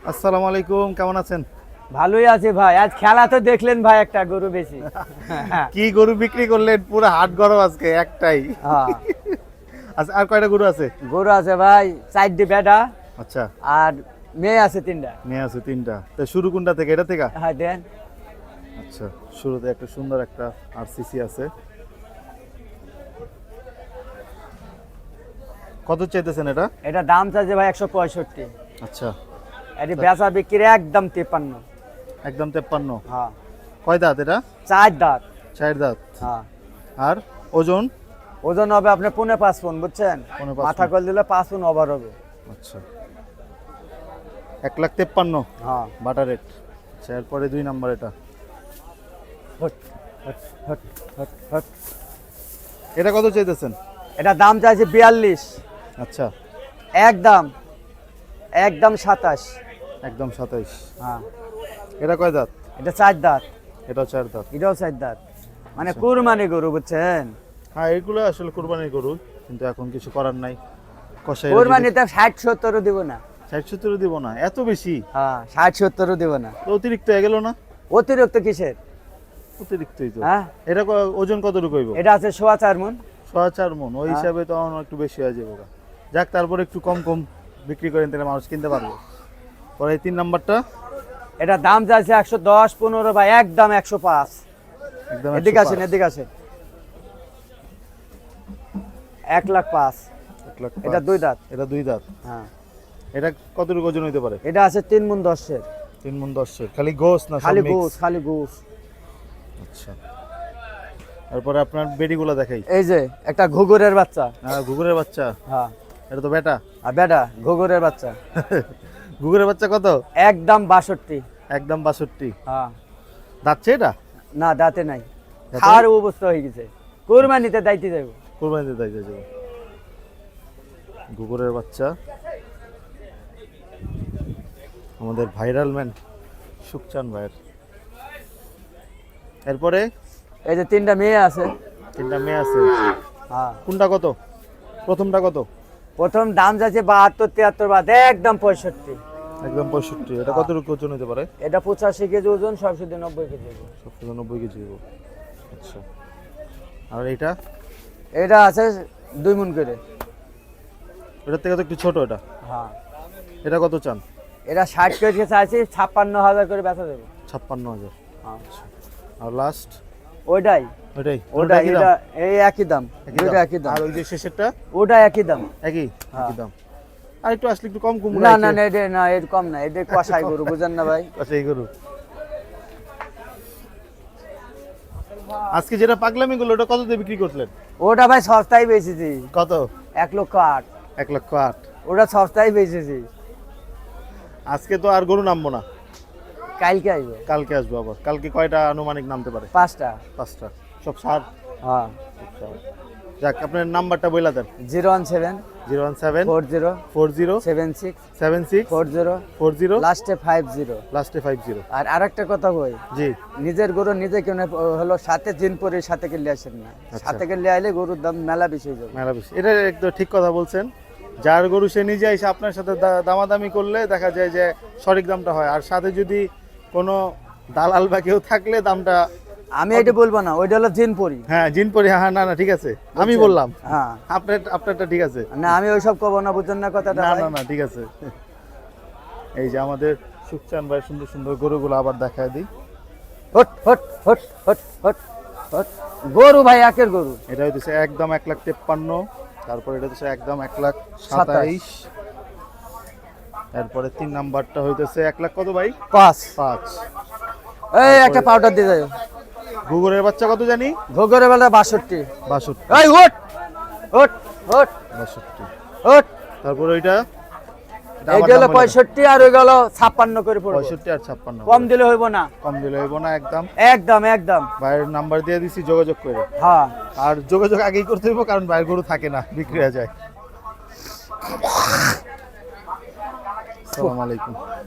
আসসালামু আলাইকুম, কেমন আছেন? ভালোই আছে ভাই। আজ খেলা তো দেখলেন ভাই, একটা গরু বেশি। কি গরু বিক্রি করলেন? পুরো হাট গরম আজকে একটাই। হ্যাঁ, আচ্ছা, আর কয়টা গরু আছে? গরু আছে ভাই 4টি বেটা আচ্ছা, আর মেয়ে আছে 3টা। মেয়ে আছে 3টা। তো শুরু কোনটা থেকে? এটা থেকে? হ্যাঁ দেন। আচ্ছা, শুরুতে একটা সুন্দর একটা আরসিসি আছে। কত চাইতেছেন এটা? এটা দাম চাইছে ভাই 165। আচ্ছা, এটি বেচা বিক্রি একদম 53। একদম 53। হ্যাঁ, কয় দাঁত এটা? 4 দাঁত। 4 দাঁত। হ্যাঁ, আর ওজন? ওজন হবে আপনার 5.5 পন, বুঝছেন? 5.5 মাথা কল দিলে 5 পন ওভার হবে। আচ্ছা, 1,53,000 হ্যাঁ। Butter rate. আচ্ছা, এরপরে 2 নাম্বার এটা। Hot hot hot hot hot. এটা কত চাইতেছেন? এটা দাম চাইছে 42। আচ্ছা, একদম একদম 27। একদম 27। হ্যাঁ, এটা কয় দাঁত? এটা 4 দাঁত। এটাও 4 দাঁত। এটাও 4 দাঁত। মানে কুরবানি গরু, বুঝছেন? হ্যাঁ, এগুলো আসলে কুরবানির গরু, কিন্তু এখন কিছু করার নাই। কষাই কুরবানিতে 60-70 দিব না। 60-70 দিব না, এত বেশি? হ্যাঁ, 60-70 দিব না। তো অতিরিক্ত হয়ে গেল না? অতিরিক্ত কিসের? অতিরিক্তই তো। হ্যাঁ, এটা ওজন কতটুকু হইব? এটা আছে 4.5 মণ। 4.5 মণ। ওই হিসাবে তো আমার একটু বেশি হয়ে যাবে। যাক, তারপরে একটু কম কম বিক্রি করেন, তাহলে মানুষ কিনতে পারবে। পরে এই 3 নাম্বারটা। এটা দাম চাইছে 110-15 ভাই, একদম 105। একদম এদিকে আসেন, এদিকে আসেন। 1,05,000। 1,05,000। এটা 2 দাঁত। এটা 2 দাঁত। হ্যাঁ, এটা কতটুকু ওজন হইতে পারে? এটা আছে 3 মণ 10-এর। 3 মণ 10-এর। খালি গোস না সব খালি মিক্স? গোস, খালি গোস। আচ্ছা, তারপরে আপনার বেডিগুলো দেখাই। এই যে একটা ঘুঘুরের বাচ্চা। ঘুঘুরের বাচ্চা। হ্যাঁ, এটা তো বেটা। আর বেটা ঘুঘুরের বাচ্চা। ঘুঘুরের বাচ্চা কত? একদম 62। একদম 62। হ্যাঁ, দাঁতছে এটা? না দাঁতে নাই। দাঁতে খাওয়ার অবস্থা হয়ে গেছে। কুরবানিতে দাইতে যাব। কোরবানিতে দাইতে যাবে। ঘুঘুরের বাচ্চা, আমাদের ভাইরাল ম্যান সুকচান ভাইয়ের। এরপরে এই যে 3টা মেয়ে আছে। 3টা মেয়ে আছে। হ্যাঁ, কোনটা কত? প্রথমটা কত? প্রথম দাম যাচ্ছে 72-73 বাদ, একদম 65। একদম 65। এটা কতটুকু ওজন হতে পারে? এটা 85 কেজি ওজন, সবশুদ্ধ 90 কেজি ওজন। 90 কেজি হইব। আচ্ছা, আর এটা? এটা আছে 2 মণ করে। এটার থেকে তো একটু ছোট এটা। হ্যাঁ, এটা কত চান? এটা 60 কেজি চাইছি, 56,000 করে বেচা দেবে। 56,000। হ্যাঁ, আর লাস্ট? ওইটাই ওইটাই? ওটা একই দাম? এটা এই একই দাম, একই দুইটা দাম? একই দাম। আর ওই যে শেষেরটা? ওটা একই দাম। একই হ্যাঁ। দাম। আর একটু আসলে একটু কম কম না না না, এটা না, এর কম না, এটা কষাই গরু, বুঝেন না ভাই? সেই গরু। আজকে যেটা পাগলামি গুলো, ওটা কত দিয়ে বিক্রি করলেন? ওটা ভাই সস্তায় বেচেছি। কত? 1,08,000। 1,08,000। ওটা সস্তায় বেচেছি। আজকে তো আর গরু নামবো না, কালকে আসবো। কালকে আসবো আবার। কালকে কয়টা আনুমানিক নামতে পারে? 5টা। 5টা। সব সার? হ্যাঁ। যাক, আপনার নাম্বারটা বইলা দেন। 017 017 40 40 76 76 40 40 লাস্টে 50। লাস্টে 50। আর আরেকটা কথা কই, জি। নিজের গরু নিজে কেন হলো, সাথে দিন পরে সাথে গেলে আসেন না। সাথে গেলে আইলে গরুর দাম মেলা বেশি হয়ে যাবে। মেলা বেশি। এটা একদম ঠিক কথা বলছেন। যার গরু সে নিজে এসে আপনার সাথে দামাদামি করলে দেখা যায় যে সঠিক দামটা হয়। আর সাথে যদি কোনো দালাল বা কেউ থাকলে দামটা। আমি এটা বলবো না, ওইটা হলো জিনপুরি। হ্যাঁ, জিনপুরি। হ্যাঁ, না না, ঠিক আছে, আমি বললাম। হ্যাঁ, আপনারটা ঠিক আছে। না আমি ওইসব কব না, বুঝছেন না কথাটা? না না না, ঠিক আছে। এই যে আমাদের সুকচান ভাই সুন্দর সুন্দর গরুগুলো আবার দেখায় দিই। Hot hot hot hot hot hot. গরু ভাই একের গরু। এটা হইতেছে একদম 1,53,000। তারপরে এটা হচ্ছে একদম 1,27,000। তারপরে 3 নাম্বারটা হইতেছে 1,00,000 কত ভাই? 5। 5। এই একটা পাউডার দিয়ে যাও। ঘুঘুরের বাচ্চা কত জানি? ঘোগরে বেলা 62। 62। এই হট হট হট 62। হট। তারপরে ওইটা? এই গেল 65 আর ওই গেল 56 করে পড়বে। 65 আর 56। কম দিলে হইব না। কম দিলে হইব না একদম। একদম একদম। ভাইয়ের নাম্বার দিয়ে দিছি, যোগাযোগ করে। হ্যাঁ, আর যোগাযোগ আগেই করতে হইব, কারণ ভাইয়ের গরু থাকে না, বিক্রি হয়ে যায়। আসসালামু আলাইকুম।